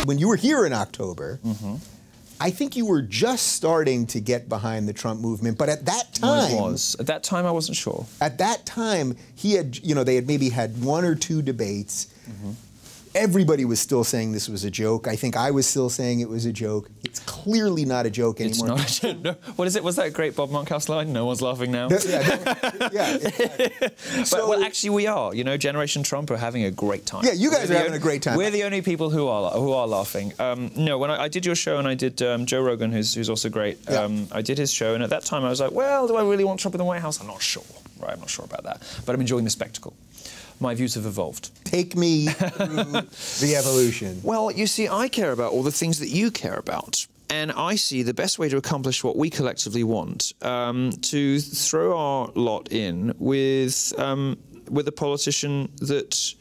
when you were here in October, I think you were just starting to get behind the Trump movement, but at that time... I was. At that time, I wasn't sure. At that time, he had, you know, they had maybe had 1 or 2 debates. Everybody was still saying this was a joke. I think I was still saying it was a joke. It's clearly not a joke anymore. It's not. No. What is it? Was that great Bob Monkhouse line? No one's laughing now. So, well, actually, we are. You know, Generation Trump are having a great time. Yeah, you guys are having a great time. We're the only people who are laughing. No, when I did your show and I did Joe Rogan, who's also great. I did his show, and at that time I was like, well, do I really want Trump in the White House? I'm not sure. Right, I'm not sure about that. But I'm enjoying the spectacle. My views have evolved. Take me through the evolution. Well, you see, I care about all the things that you care about. And I see the best way to accomplish what we collectively want, to throw our lot in with a politician that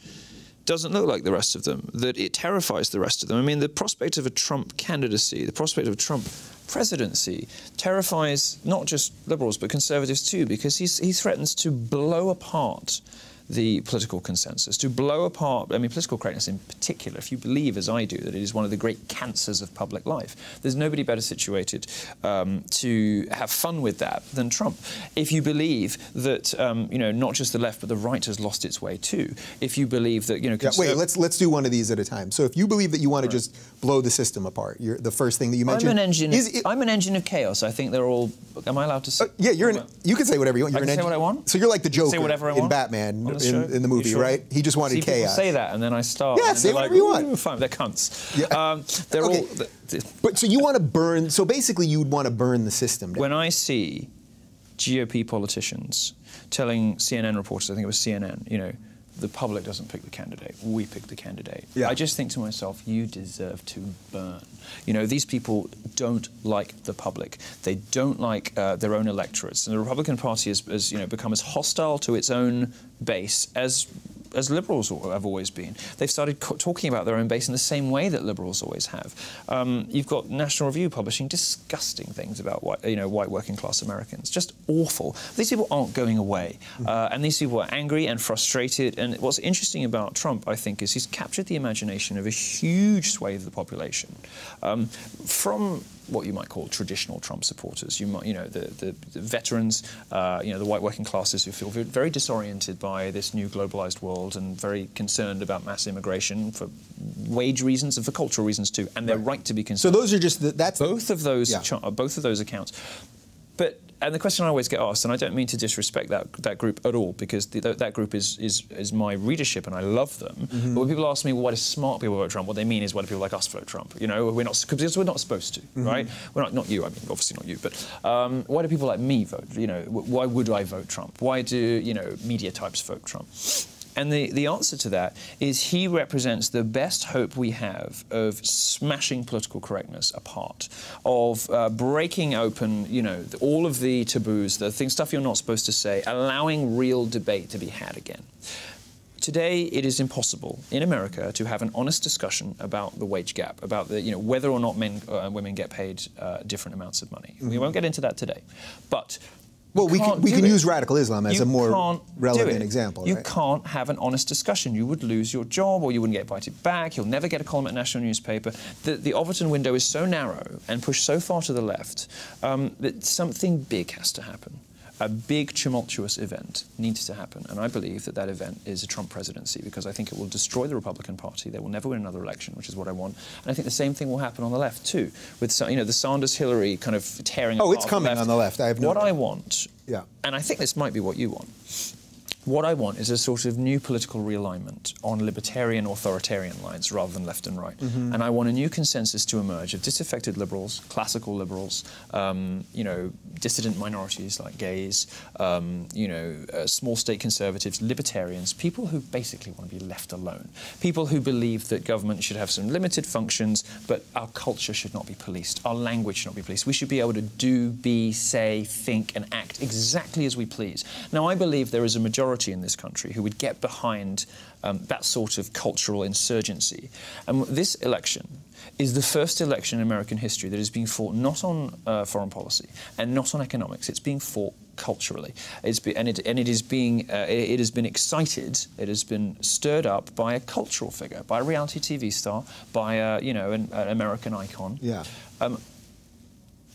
doesn't look like the rest of them, that it terrifies the rest of them. I mean, the prospect of a Trump candidacy, the prospect of a Trump presidency terrifies not just liberals but conservatives too, because he threatens to blow apart the political consensus, to blow apart, I mean, political correctness in particular. If you believe, as I do, that it is one of the great cancers of public life, there's nobody better situated to have fun with that than Trump. If you believe that, you know, not just the left, but the right has lost its way too. If you believe that, you know... wait, let's do one of these at a time. So if you believe that you want to just blow the system apart, the first thing that you mentioned... I'm an engine of chaos. I think they're all... Am I allowed to say... yeah, you can say whatever you want. I can say what I want? So you're like the Joker say whatever I want? in Batman. In the movie, sure? right? He just wanted chaos. People say that, and then I start. Yeah, say whatever you want. Fine, they're cunts. Yeah. They're okay. all. But so you want to burn? So basically, you would want to burn the system down. When I see GOP politicians telling CNN reporters, I think it was CNN, you know, the public doesn't pick the candidate, we pick the candidate. Yeah. I just think to myself, you deserve to burn. You know, these people don't like the public. They don't like their own electorates. And the Republican Party has you know, become as hostile to its own base as liberals have always been. They've started talking about their own base in the same way that liberals always have. You've got National Review publishing disgusting things about white working class Americans, just awful. These people aren't going away, and these people are angry and frustrated. And what's interesting about Trump, I think, is he's captured the imagination of a huge swathe of the population, from what you might call traditional Trump supporters. You know, the veterans, you know, the white working classes who feel very disoriented by this new globalized world and very concerned about mass immigration for wage reasons and for cultural reasons too, and they're right to be concerned. So those are just that's both of those accounts. And the question I always get asked, and I don't mean to disrespect that group at all, because that group is my readership and I love them. But when people ask me, well, why do smart people vote Trump? What they mean is, why do people like us vote Trump? You know, because we're not supposed to, right? We're not you. I mean, obviously not you. But why do people like me vote? You know, why would I vote Trump? Why do, you know, media types vote Trump? And the answer to that is he represents the best hope we have of smashing political correctness apart, of breaking open, you know, all of the taboos, stuff you're not supposed to say, allowing real debate to be had again. Today, it is impossible in America to have an honest discussion about the wage gap, about the, you know, whether or not men and women get paid different amounts of money. We won't get into that today, but. Well, we can use radical Islam as a more relevant example. You right? can't have an honest discussion. You would lose your job, or you wouldn't get invited back. You'll never get a column at a national newspaper. The Overton window is so narrow and pushed so far to the left that something big has to happen. A big, tumultuous event needs to happen, and I believe that event is a Trump presidency, because I think it will destroy the Republican Party. They will never win another election, which is what I want. And I think the same thing will happen on the left too, with, you know, the Sanders-Hillary kind of tearing apart. Oh, it's coming on the left. I have no doubt. What I want, and I think this might be what you want, what I want is a sort of new political realignment on libertarian authoritarian lines rather than left and right. And I want a new consensus to emerge of disaffected liberals, classical liberals, you know, dissident minorities like gays, you know, small state conservatives, libertarians, people who basically want to be left alone. People who believe that government should have some limited functions, but our culture should not be policed. Our language should not be policed. We should be able to do, be, say, think and act exactly as we please. Now, I believe there is a majority in this country who would get behind that sort of cultural insurgency. And this election is the first election in American history that is being fought not on foreign policy and not on economics. It's being fought culturally. It has been excited. It has been stirred up by a cultural figure, by a reality TV star, by an American icon. Yeah.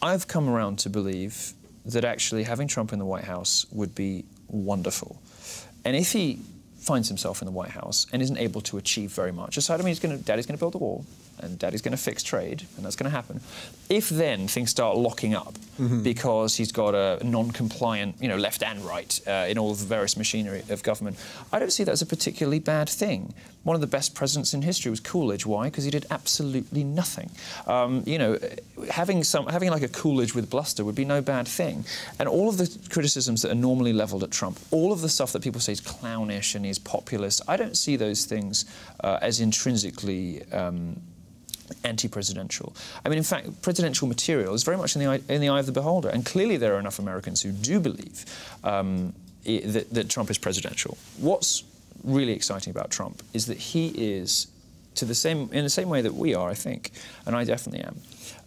I've come around to believe that actually having Trump in the White House would be wonderful, and if he finds himself in the White House and isn't able to achieve very much, aside, I mean, Daddy's going to build a wall, and Daddy's going to fix trade, and that's going to happen. If then things start locking up because he's got a non-compliant, left and right in all of the various machinery of government, I don't see that as a particularly bad thing. One of the best presidents in history was Coolidge. Why? Because he did absolutely nothing. Having like a Coolidge with bluster would be no bad thing. And all of the criticisms that are normally levelled at Trump, all of the stuff that people say is clownish and he's populist, I don't see those things as intrinsically anti-presidential. I mean, in fact, presidential material is very much in the eye of the beholder, and clearly there are enough Americans who do believe that Trump is presidential. What's really exciting about Trump is that he is, in the same way that we are, I think, and I definitely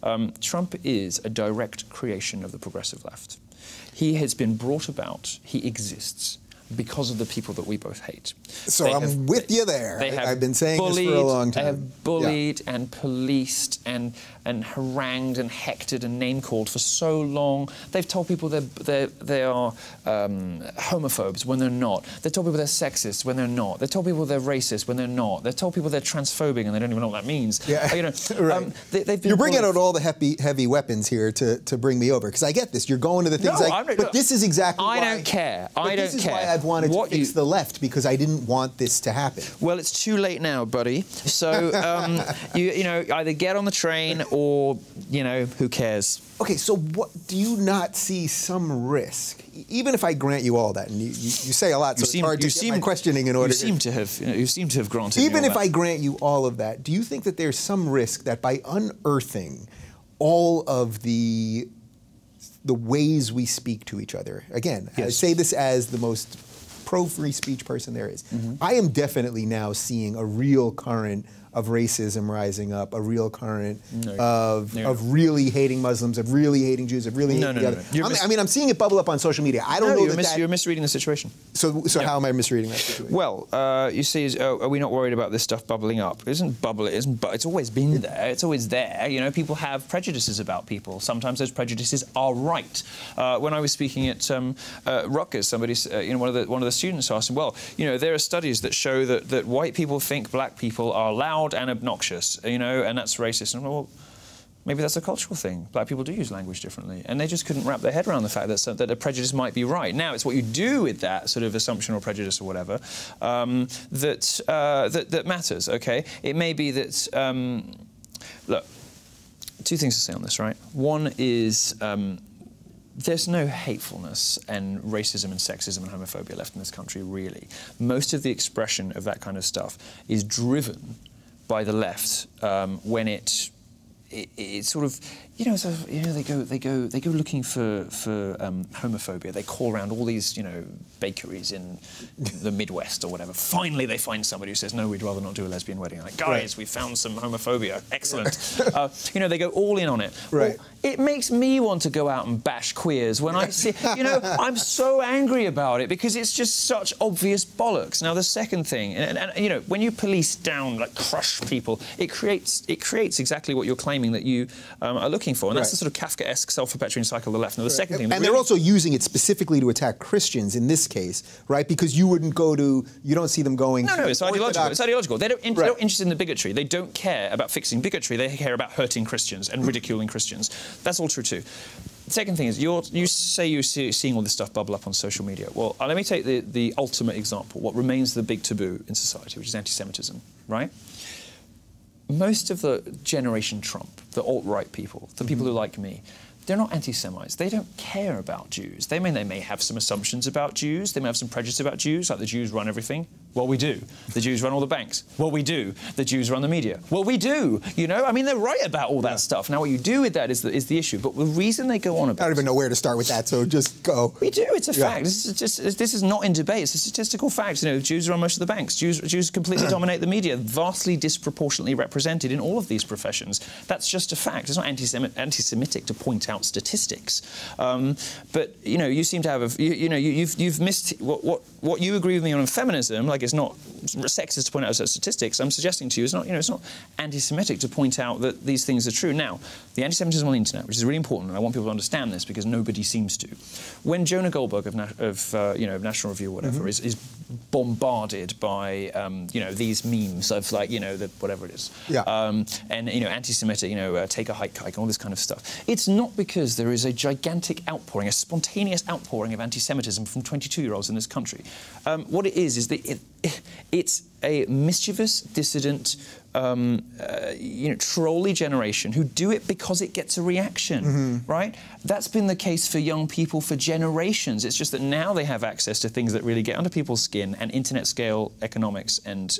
am, Trump is a direct creation of the progressive left. He has been brought about, he exists, because of the people that we both hate. So I'm with you there. I've been saying this for a long time. They have bullied and policed and harangued and hectored and name-called for so long. They've told people they are homophobes when they're not. They've told people they're sexist when they're not. They've told people they're racist when they're not. They've told people they're transphobic and they don't even know what that means. Yeah. Right. You're bringing out all the heavy weapons here to bring me over, because I get this. You're going to the things but this is exactly why... I don't care. This is why I've wanted to fix the left, because I didn't want this to happen. Well, it's too late now, buddy. So, either get on the train or, who cares? Okay, so what do you not see some risk? Even if I grant you all that, and you say a lot, so it's hard to get my questioning in order. You seem to have granted me all Even if that. I grant you all of that, do you think that there's some risk that by unearthing all of the ways we speak to each other, again, I say this as the most pro-free speech person there is, I am definitely now seeing a real current of racism rising up, a real current of really hating Muslims, of really hating Jews, of really hating the other. I mean, I'm seeing it bubble up on social media. I don't know you're misreading the situation. So how am I misreading that situation? Well, you see, are we not worried about this stuff bubbling up? It isn't bubbling. It's always been there. It's always there. People have prejudices about people. Sometimes those prejudices are right. When I was speaking at Rutgers, somebody, one of the students asked him, well, there are studies that show that white people think black people are loud and obnoxious, and that's racist. And well, maybe that's a cultural thing. Black people do use language differently, and they just couldn't wrap their head around the fact that a prejudice might be right. Now, it's what you do with that sort of assumption or prejudice or whatever that matters. Okay, it may be that. Look, two things to say on this, right? One is. There's no hatefulness and racism and sexism and homophobia left in this country, really. Most of the expression of that kind of stuff is driven by the left when it sort of, they go looking for homophobia. They call around all these, bakeries in the Midwest or whatever. Finally, they find somebody who says, no, we'd rather not do a lesbian wedding. Like, guys, we found some homophobia. Excellent. They go all in on it. Right. Well, it makes me want to go out and bash queers when I see, I'm so angry about it because it's just such obvious bollocks. Now, the second thing, and when you police down, like crush people, it creates exactly what you're claiming that you are looking for, and that's the sort of Kafkaesque self-perpetuating cycle of the left. Now, the second thing, and they're also using it specifically to attack Christians in this case, right? Because you don't see them going. No, it's ideological. It's ideological. They're not interested in the bigotry. They don't care about fixing bigotry. They care about hurting Christians and ridiculing Christians. That's all true too. The second thing is, you say you're seeing all this stuff bubble up on social media. Well, let me take the ultimate example, what remains the big taboo in society, which is anti-Semitism, right? Most of the Generation Trump, the alt-right people, the people who like me, they're not anti-Semites. They don't care about Jews. They may have some assumptions about Jews. They may have some prejudice about Jews, like the Jews run everything. Well, we do. The Jews run all the banks. Well, we do. The Jews run the media. Well, we do. I mean, they're right about all that stuff. Now, what you do with that is the issue. But the reason they go on about I don't even know where to start with that, so just go. We do. It's a fact. This is not in debate. It's a statistical fact. Jews run most of the banks. Jews completely dominate the media, vastly disproportionately represented in all of these professions. That's just a fact. It's not anti-Semitic to point out out statistics. But you seem to have you've missed what you agree with me on feminism. Like, it's not sexist to point out statistics. I'm suggesting to you, it's not anti-Semitic to point out that these things are true. Now, the anti-Semitism on the internet, which is really important, and I want people to understand this because nobody seems to. When Jonah Goldberg of National Review or whatever is bombarded by these memes of whatever it is, and anti-Semitic, take a hike, and all this kind of stuff, it's not because there is a gigantic outpouring, a spontaneous outpouring of anti-Semitism from 22-year-olds in this country. What it is that it's a mischievous, dissident, trolley generation who do it because it gets a reaction, right? That's been the case for young people for generations. It's just that now they have access to things that really get under people's skin, and internet-scale economics and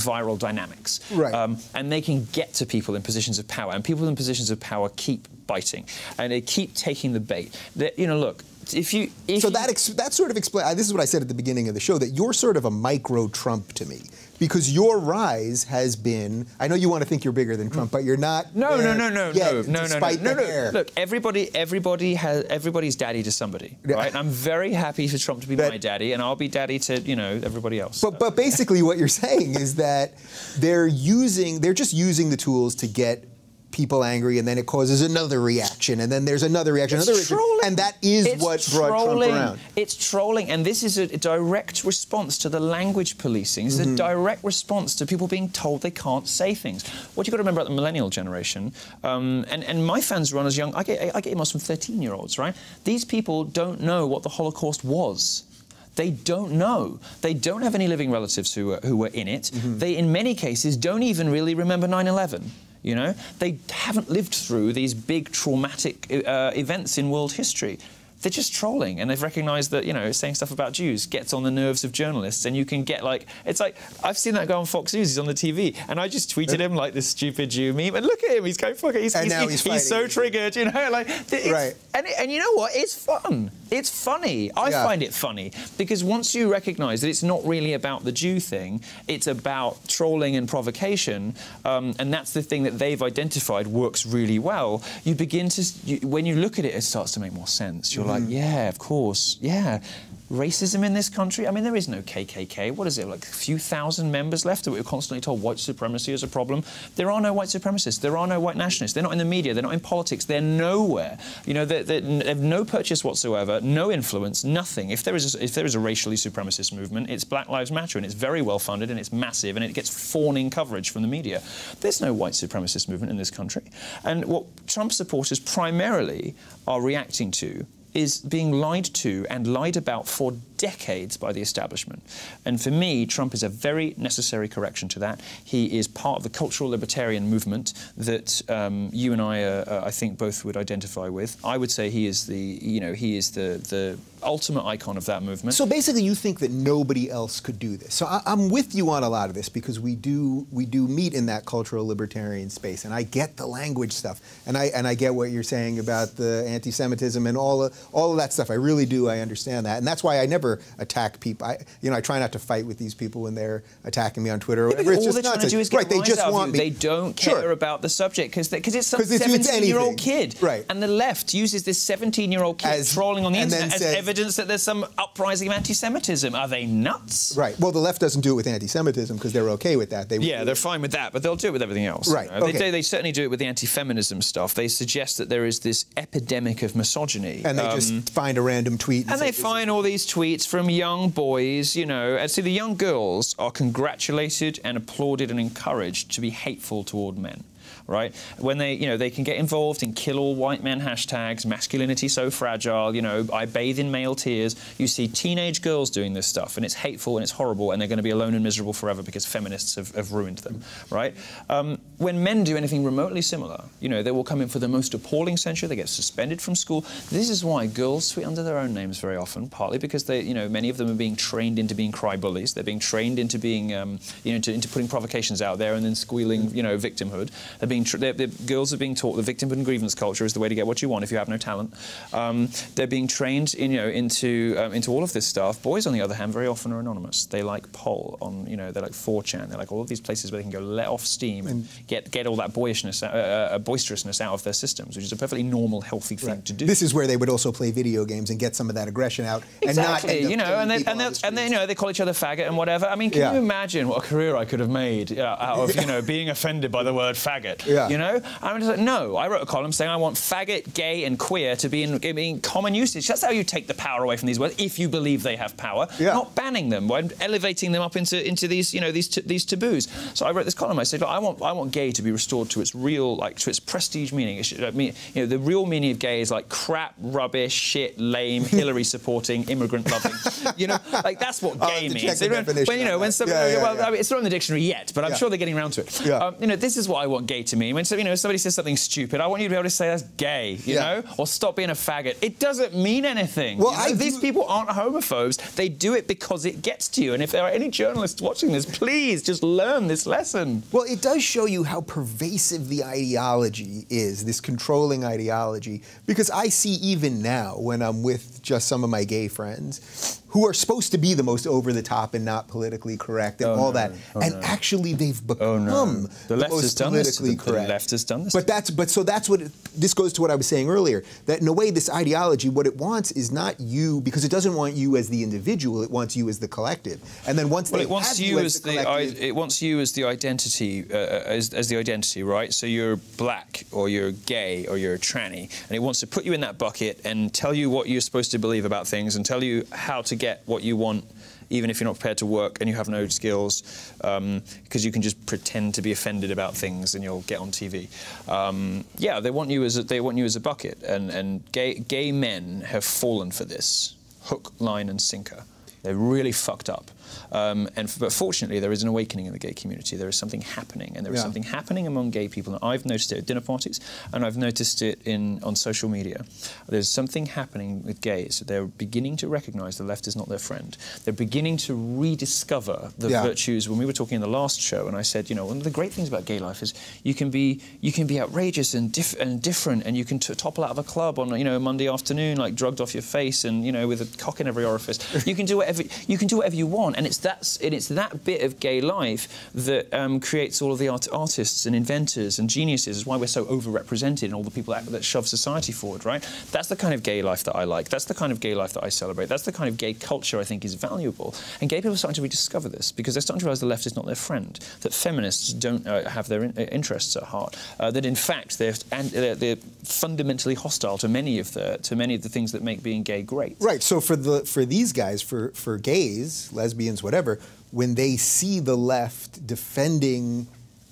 viral dynamics. Right. And they can get to people in positions of power, and people in positions of power keep biting, and they keep taking the bait. Look. That sort of explains. This is what I said at the beginning of the show, that you're sort of a micro-Trump to me, because your rise has been. I know you want to think you're bigger than Trump, but you're not. No. Look, everybody's daddy to somebody, right? I'm very happy for Trump to be my daddy, and I'll be daddy to everybody else. But basically, what you're saying is that they're just using the tools to get people angry, and then it causes another reaction, and then there's another reaction, and that is what brought Trump around. It's trolling, and this is a direct response to the language policing. It's a direct response to people being told they can't say things. What you've got to remember about the millennial generation, and my fans run as young. I get emails from 13-year-olds, right? These people don't know what the Holocaust was. They don't know. They don't have any living relatives who were in it. They, in many cases, don't even really remember 9/11. They haven't lived through these big traumatic events in world history. They're just trolling, and they've recognised that, saying stuff about Jews gets on the nerves of journalists, and you can get, it's like, I've seen that guy on Fox News, he's on the TV, and I just tweeted him, this stupid Jew meme, and look at him, he's going, fuck it, he's so triggered, Right. And you know what, it's fun. It's funny. I find it funny, because once you recognise that it's not really about the Jew thing, it's about trolling and provocation, and that's the thing that they've identified works really well, you begin to, when you look at it, it starts to make more sense. You're like, yeah, of course, yeah. Racism in this country? I mean, there is no KKK. What is it, like a few thousand members left that we're constantly told white supremacy is a problem? There are no white supremacists. There are no white nationalists. They're not in the media. They're not in politics. They're nowhere. They have no purchase whatsoever, no influence, nothing. If there is a racially supremacist movement, it's Black Lives Matter, and it's very well funded, and it's massive, and it gets fawning coverage from the media. There's no white supremacist movement in this country. And what Trump supporters primarily are reacting to is being lied to and lied about for decades by the establishment. And for me, Trump is a very necessary correction to that. He is part of the cultural libertarian movement that you and I think, both would identify with. I would say he is the ultimate icon of that movement. So basically, you think that nobody else could do this. So I'm with you on a lot of this, because we do meet in that cultural libertarian space, and I get the language stuff, and I get what you're saying about the anti-Semitism and all of that stuff. I really do. I understand that, and that's why I never attack people. I try not to fight with these people when they're attacking me on Twitter or whatever. All they're trying to do is get rise out of you. They don't care about the subject because it's some 17-year-old kid. Right. And the left uses this 17-year-old kid trolling on the internet as evidence that there's some uprising of anti-Semitism. Are they nuts? Right. Well, the left doesn't do it with anti-Semitism because they're okay with that. They're fine with that, but they'll do it with everything else. Right. Okay. They certainly do it with the anti-feminism stuff. They suggest that there is this epidemic of misogyny. And they just find a random tweet. And they find all these tweets from young boys, and so the young girls are congratulated and applauded and encouraged to be hateful toward men. Right? When they can get involved in kill all white men hashtags, masculinity so fragile, I bathe in male tears. You see teenage girls doing this stuff, and it's hateful and it's horrible, and they're going to be alone and miserable forever because feminists have ruined them, right? When men do anything remotely similar, they will come in for the most appalling censure. They get suspended from school. This is why girls tweet under their own names very often, partly because many of them are being trained into being cry bullies. They're being trained into being, into putting provocations out there and then squealing, victimhood. The girls are being taught the victimhood and grievance culture is the way to get what you want if you have no talent. They're being trained, into all of this stuff. Boys, on the other hand, very often are anonymous. They like Poll on, they like 4chan. They like all of these places where they can go let off steam and get all that boisterousness out of their systems, which is a perfectly normal, healthy thing to do. This is where they would also play video games and get some of that aggression out, exactly. And not and then they call each other faggot and whatever. I mean, can you imagine what a career I could have made out of being offended by the word faggot? I'm just like, no. I wrote a column saying I want faggot, gay, and queer to be in common usage. That's how you take the power away from these words, if you believe they have power. Not banning them, but elevating them up into these these taboos. So I wrote this column. I said, look, I want gay to be restored to its real, to its prestige meaning. It should, the real meaning of gay is like crap, rubbish, shit, lame, Hillary supporting, immigrant loving. That's what gay means. When somebody, I mean, it's not in the dictionary yet, but I'm sure they're getting around to it. This is what I want gay to mean. When somebody says something stupid, I want you to be able to say that's gay, or stop being a faggot. It doesn't mean anything. Well, these people aren't homophobes. They do it because it gets to you. And if there are any journalists watching this, please just learn this lesson. Well, it does show you how pervasive the ideology is, this controlling ideology, because I see even now when I'm with just some of my gay friends who are supposed to be the most over-the-top and not politically correct and actually they've become the most politically correct. The left has done this. This goes to what I was saying earlier, that in a way this ideology, what it wants is not you, because it doesn't want you as the individual, it wants you as the collective. And then once it wants you as the identity, as the identity, right? So you're black, or you're gay, or you're a tranny, and it wants to put you in that bucket and tell you what you're supposed to believe about things and tell you how to get what you want, even if you're not prepared to work and you have no skills, because you can just pretend to be offended about things and you'll get on TV. They want you as a bucket, and gay men have fallen for this hook, line, and sinker. They're really fucked up. But fortunately, there is an awakening in the gay community. There is something happening, and there is something happening among gay people. And I've noticed it at dinner parties, and I've noticed it on social media. There's something happening with gays. They're beginning to recognise the left is not their friend. They're beginning to rediscover the virtues. When we were talking in the last show, and I said, one of the great things about gay life is you can be outrageous and different, and you can topple out of a club on a Monday afternoon, like drugged off your face, and with a cock in every orifice. You can do whatever you want. And it's that bit of gay life that creates all of the artists and inventors and geniuses. Is why we're so overrepresented in all the people that shove society forward, right? That's the kind of gay life that I like. That's the kind of gay life that I celebrate. That's the kind of gay culture I think is valuable. And gay people are starting to rediscover this because they're starting to realise the left is not their friend, that feminists don't have their interests at heart, that in fact they're fundamentally hostile to many of the things that make being gay great. Right. So for these guys, for gays, lesbians, whatever, when they see the left defending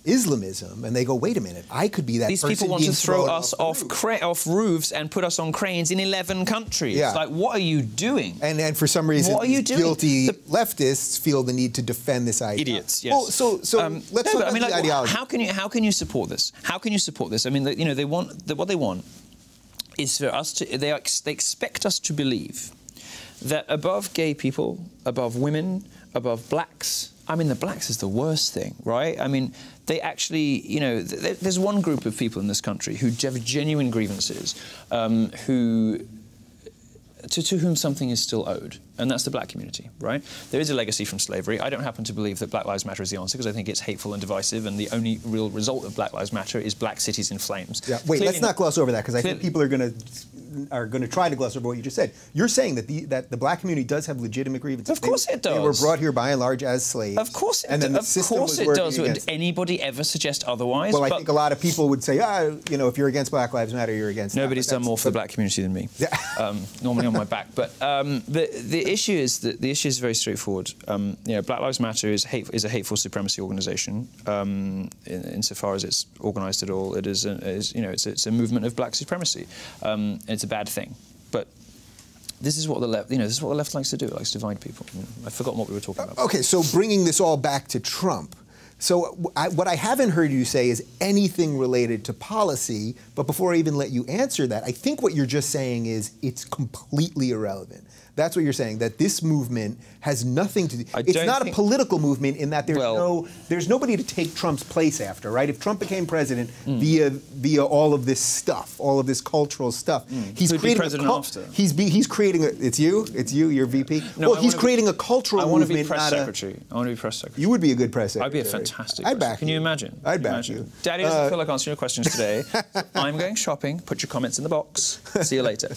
Islamism and they go, wait a minute, I could be that person. These people want to throw us off roofs and put us on cranes in 11 countries. Yeah. Like, what are you doing? And for some reason, guilty leftists feel the need to defend this idea. Idiots, yes. Well, so let's look at the ideology. How can you support this? How can you support this? I mean, what they want is for us to. They expect us to believe that above gay people, above women, above blacks, I mean, the blacks is the worst thing, right? I mean, they actually, there's one group of people in this country who have genuine grievances, to whom something is still owed, and that's the black community, right? There is a legacy from slavery. I don't happen to believe that Black Lives Matter is the answer, because I think it's hateful and divisive, and the only real result of Black Lives Matter is black cities in flames. Yeah. Wait, let's not gloss over that, because I think people are going to try to gloss over what you just said. You're saying that the black community does have legitimate grievances. Of course it does. They were brought here by and large as slaves. Of course it does. And then the system was working against them. Would anybody ever suggest otherwise? Well, I think a lot of people would say, if you're against Black Lives Matter, you're against Nobody's done more for the black community than me. Yeah. Normally on my back. But the issue is that the issue is very straightforward. Black Lives Matter is a hateful supremacy organisation. Insofar as it's organised at all, it is it's a movement of black supremacy. It's a bad thing. But this is what the left, this is what the left likes to do. It likes to divide people. I've forgotten what we were talking about. Okay, so bringing this all back to Trump. So what I haven't heard you say is anything related to policy, but before I even let you answer that, I think what you're just saying is it's completely irrelevant. That's what you're saying, that this movement has nothing to do. It's not a political movement in that there's nobody to take Trump's place after, right? If Trump became president via all of this stuff, all of this cultural stuff, he's creating he's creating it's you, you're VP. No, well, he's creating a cultural movement. I want to be press secretary. I want to be press secretary. You would be a good press secretary. I'd be a fantastic. I'd back you. Can you imagine? I'd back you. Daddy doesn't feel like answering your questions today. I'm going shopping. Put your comments in the box. See you later.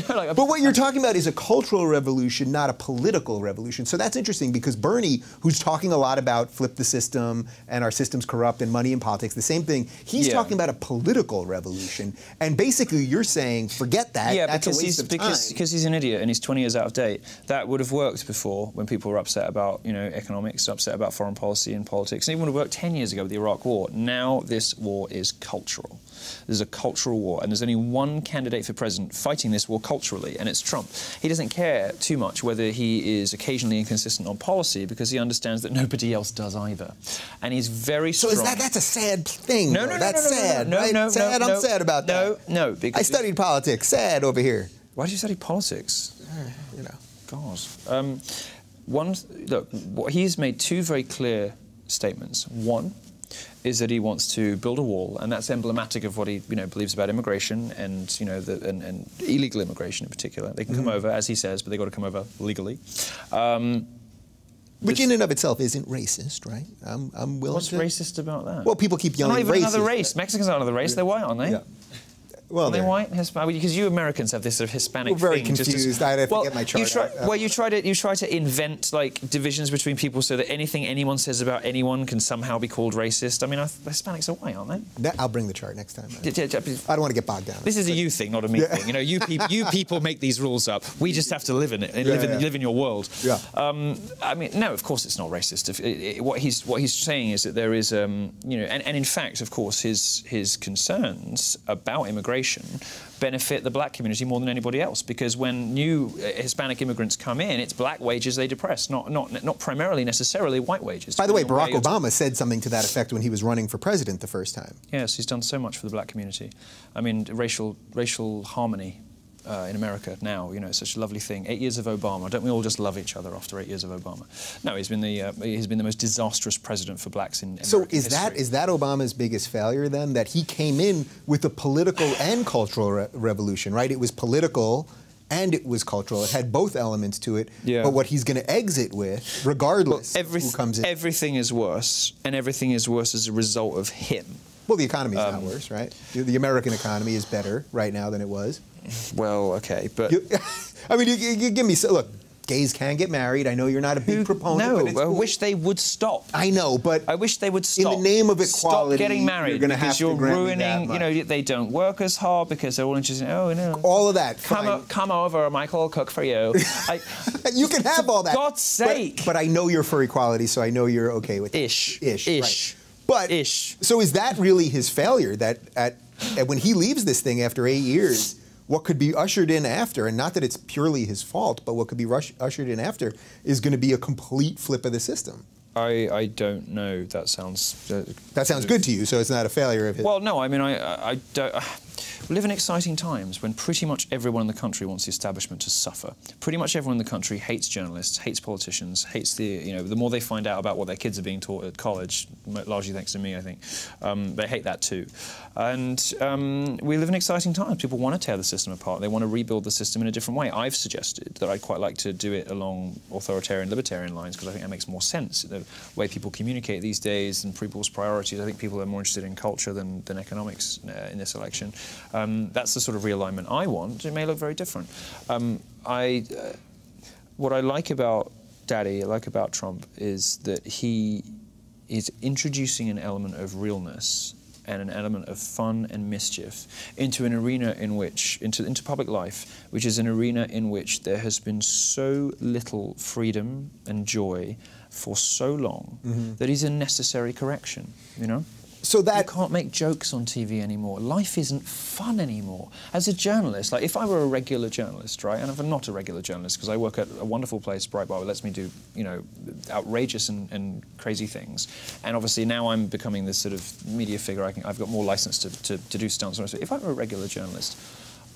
But what you're talking about is a cultural revolution, not a political revolution. So that's interesting because Bernie, who's talking a lot about flip the system and our system's corrupt and money in politics, the same thing, he's talking about a political revolution. And basically you're saying, forget that, that's a waste of time. Because he's an idiot and he's 20 years out of date. That would have worked before when people were upset about, economics, upset about foreign policy and politics. And it would have worked 10 years ago with the Iraq War. Now this war is cultural. There's a cultural war, and there's only one candidate for president fighting this war culturally, and it's Trump. He doesn't care too much whether he is occasionally inconsistent on policy because he understands that nobody else does either. And he's very strong. So that's a sad thing. No, that's sad. I'm sad about that. No, because I studied politics. Sad over here. Why did you study politics? God. Look, he's made two very clear statements. One is that he wants to build a wall, and that's emblematic of what he believes about immigration and and illegal immigration in particular. They can come over, as he says, but they've got to come over legally. Which in and of itself isn't racist, right? I'm willing What's racist about that? Well, people keep yelling racist. Not even another race. Mexicans aren't another race. They're white, aren't they? Yeah. Well, are they white? Hispanic? Because you Americans have this sort of Hispanic thing. We're very thing. confused. I have to get my chart out. You try to invent divisions between people so that anything anyone says about anyone can somehow be called racist. I mean, Hispanics are white, aren't they? I'll bring the chart next time. I don't want to get bogged down. This is a you thing, not a me thing. You people make these rules up. We just have to live in it and live in your world. Yeah. I mean, no, of course it's not racist. What he's saying is that there is, and in fact, of course, his concerns about immigration benefit the black community more than anybody else, because when new Hispanic immigrants come in, it's black wages they depress, not primarily necessarily white wages. By the way, Barack Obama said something to that effect when he was running for president the first time. Yes, he's done so much for the black community. I mean, racial harmony in America now, it's such a lovely thing. 8 years of Obama. Don't we all just love each other after 8 years of Obama? No, he's been the most disastrous president for blacks in American history. Is that Obama's biggest failure then? That he came in with a political and cultural revolution, right? It was political and it was cultural. It had both elements to it. Yeah. But what he's going to exit with, regardless of who comes in. Everything is worse, and everything is worse as a result of him. Well, the economy is not worse, right? The American economy is better right now than it was. Well, okay, but... I mean, you give me... Look, gays can get married. I know you're not a big proponent, but it's cool. I wish they would stop. I know, but... I wish they would stop. In the name of equality, stop getting married, you're going to have to grant me that much. They don't work as hard because they're all interested in, all of that, come over, Michael, I'll cook for you. You can have all that. For God's sake. But I know you're for equality, so I know you're okay with it. Ish. Right. But, so is that really his failure, that when he leaves this thing after 8 years, what could be ushered in after, and not that it's purely his fault, but what could be ushered in after is going to be a complete flip of the system? I don't know. That sounds... that sounds good to you, so it's not a failure of his... Well, no, I mean, I don't... We live in exciting times when pretty much everyone in the country wants the establishment to suffer. Pretty much everyone in the country hates journalists, hates politicians, hates the more they find out about what their kids are being taught at college, largely thanks to me, I think, they hate that too. And we live in exciting times. People want to tear the system apart. They want to rebuild the system in a different way. I've suggested that I'd quite like to do it along authoritarian, libertarian lines, because I think that makes more sense. The way people communicate these days and people's priorities, I think people are more interested in culture than economics in this election. That's the sort of realignment I want. It may look very different. What I like about Daddy, I like about Trump, is that he is introducing an element of realness and an element of fun and mischief into an arena in which, into public life, which is an arena in which there has been so little freedom and joy for so long that is a necessary correction, So you can't make jokes on TV anymore. Life isn't fun anymore. As a journalist, like if I were a regular journalist, right, and if I'm not a regular journalist because I work at a wonderful place, Breitbart, that lets me do, outrageous and crazy things, and obviously now I'm becoming this sort of media figure. I've got more license to do stunts. So if I were a regular journalist,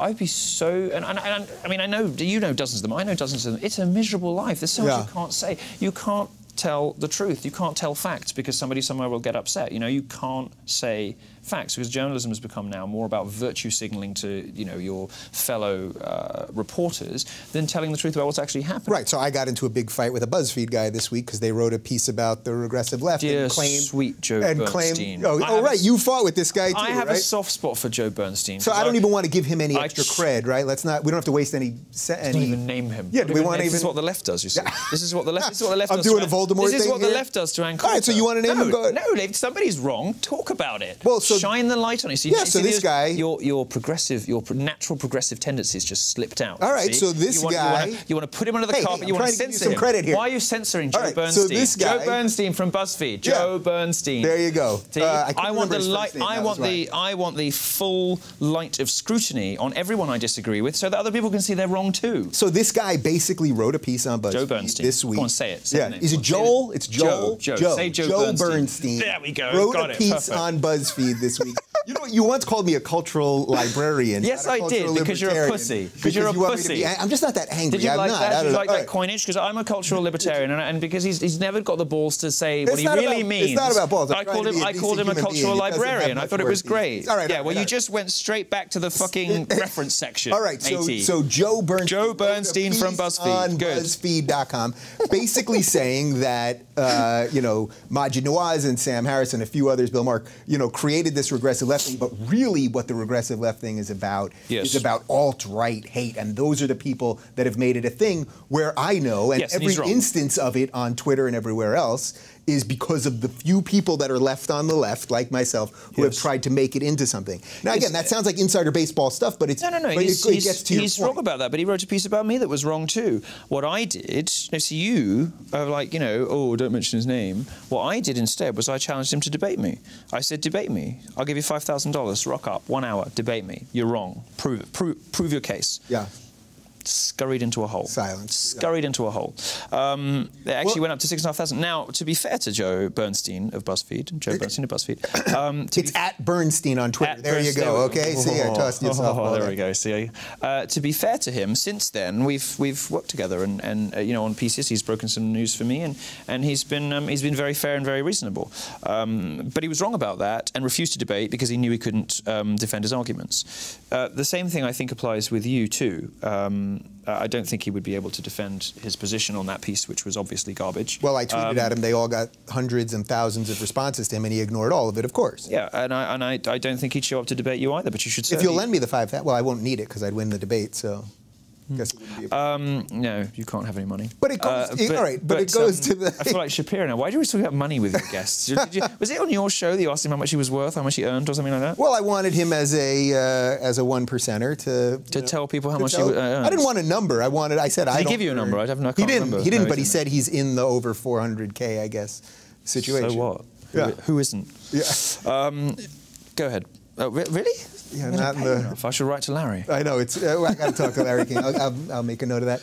I'd be so, and I mean, I know, you know dozens of them, I know dozens of them. It's a miserable life. There's so much you can't say. You can't tell the truth. You can't tell facts because somebody somewhere will get upset. You know, you can't say facts because journalism has become now more about virtue signaling to, you know, your fellow reporters than telling the truth about what's actually happening. Right. So I got into a big fight with a BuzzFeed guy this week because they wrote a piece about the regressive left and claimed, sweet Joe Bernstein. Right. You fought with this guy too. I have a soft spot for Joe Bernstein. So I don't even want to give him any extra cred, right? Let's not. We don't have to waste any. Don't even name him. Yeah. Do we want to even? This is what the left does. You see. This is what the left. This is what the left I'm does. doing a Voldemort thing. This is what the left does to Ann Coulter. All right. So you want to name him? No. If somebody's wrong, talk about it. Well, so shine the light on it. So this guy, your progressive, your natural progressive tendencies just slipped out. All right, so this guy, you want to put him under the carpet. You want to censor him. Credit here. Why are you censoring Joe Bernstein? So this guy, Joe Bernstein from BuzzFeed. Joe Bernstein. There you go. I want the light. I want the full light of scrutiny on everyone I disagree with, so that other people can see they're wrong too. So this guy basically wrote a piece on BuzzFeed Joe Bernstein. this week. Go on, say it. Is it Joel? It's Joel. Joe. Say Joe Bernstein. There we go. Wrote a piece on BuzzFeed this week. You know, you once called me a cultural librarian. Yes, I did, because you're a pussy. Because you're a pussy. I'm just not that angry. Did you like that? Did you like that right. coinage? Because I'm a cultural libertarian, and because he's never got the balls to say what he really means. It's not about balls. I called him a cultural librarian. I thought it was great. All right. Yeah. Well, you just went straight back to the fucking reference section. All right. So Joe Bernstein from BuzzFeed. On BuzzFeed.com, basically saying that you know, Maajid Nawaz and Sam Harris and a few others, Bill Maher, you know, created this regressive left thing, but really what the regressive left thing is about is about alt-right hate, and those are the people that have made it a thing where I know, and every instance of it on Twitter and everywhere else is because of the few people that are left on the left, like myself, who have tried to make it into something. Now, again, that sounds like insider baseball stuff, but it's no. But it gets to he's wrong about that, but he wrote a piece about me that was wrong too. What I did, so you are like, you know, oh, don't mention his name. What I did instead was I challenged him to debate me. I said, debate me. I'll give you $5,000. Rock up, 1 hour, debate me. You're wrong. Prove it. Prove your case. Yeah. Scurried into a hole. Silence. Scurried into a hole. It actually went up to 6,500. Now, to be fair to Joe Bernstein of BuzzFeed, it's at Bernstein on Twitter. There you go. Okay, see, I tossed yourself. There we go. See, to be fair to him, since then we've worked together, and you know, on pieces he's broken some news for me, and he's been very fair and very reasonable. But he was wrong about that and refused to debate because he knew he couldn't defend his arguments. The same thing I think applies with you too. I don't think he would be able to defend his position on that piece, which was obviously garbage. Well, I tweeted at him. They all got hundreds and thousands of responses to him, and he ignored all of it, of course. Yeah, and I don't think he'd show up to debate you either, but you should. If you'll lend me the $5,000, well, I won't need it because I'd win the debate, so. Guess it wouldn't be a no, you can't have any money. But it goes. All right, but it goes to the. I feel like Shapiro now. Why do you always talk about money with your guests? Was it on your show that you asked him how much he was worth, how much he earned, or something like that? Well, I wanted him as a 1 percenter to tell people how much he earned. I didn't want a number. I said Did he give you a number? I can't remember. He didn't. But he said he's in the over 400K, I guess, situation. So what? Yeah. Who isn't? Yeah. Go ahead. Really? Yeah, not in the. I should write to Larry. I know. It's. I got to talk to Larry King. I'll make a note of that.